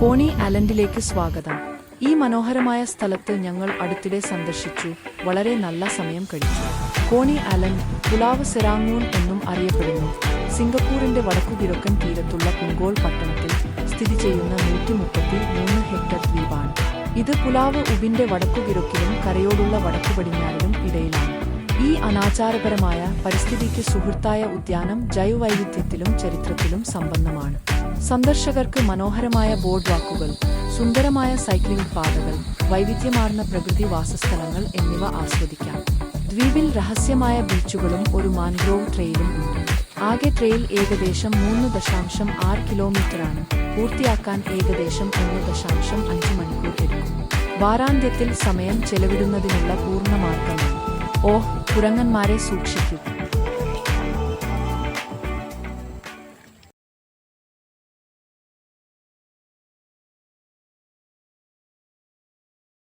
കോണി ഐലൻഡിലേക്ക് സ്വാഗതം. ഈ മനോഹരമായ സ്ഥലത്ത് ഞങ്ങൾ അടുത്തിടെ സന്ദർശിച്ചു. വളരെ നല്ല സമയം കഴിച്ചു. കോണി ഐലൻഡ് പുലാവ് സെറാങ്ങൂൺ എന്നും അറിയപ്പെടുന്നു. സിംഗപ്പൂരിന്റെ വടക്കുകിഴക്കൻ തീരത്തുള്ള പുങ്കോൾ പട്ടണത്തിൽ സ്ഥിതി ചെയ്യുന്ന 133 ഹെക്ടർ ദ്വീപാണ്. ഇത് പുലാവ് ഉബിന്റെ വടക്കുകിഴക്കിലും കരയോടുള്ള വടക്കുപടിഞ്ഞാറിലും ഇടയിലാണ്. ഈ അനാചാരപരമായ പരിസ്ഥിതിക്ക് സുഹൃത്തായ ഉദ്യാനം ജൈവവൈവിധ്യത്തിലും ചരിത്രത്തിലും സമ്പന്നമാണ്. സന്ദർശകർക്ക് മനോഹരമായ ബോർഡ് വാക്കുകൾ, സുന്ദരമായ സൈക്ലിംഗ് പാതകൾ, വൈവിധ്യമാർന്ന പ്രകൃതി വാസസ്ഥലങ്ങൾ എന്നിവ ആസ്വദിക്കാം. ദ്വീപിൽ രഹസ്യമായ ബീച്ചുകളും ഒരു മാൻഗ്രോവ് ട്രെയിലും ഉണ്ട്. ആകെ ട്രെയിൽ ഏകദേശം 3.6 കിലോമീറ്ററാണ്. പൂർത്തിയാക്കാൻ ഏകദേശം 1.5 മണിക്കൂർ എടുക്കും. വാരാന്ത്യത്തിൽ സമയം ചെലവിടുന്നതിനുള്ള പൂർണ്ണ മാർഗമാണ്. ഓഹ്, കുരങ്ങന്മാരെ സൂക്ഷിക്കൂ.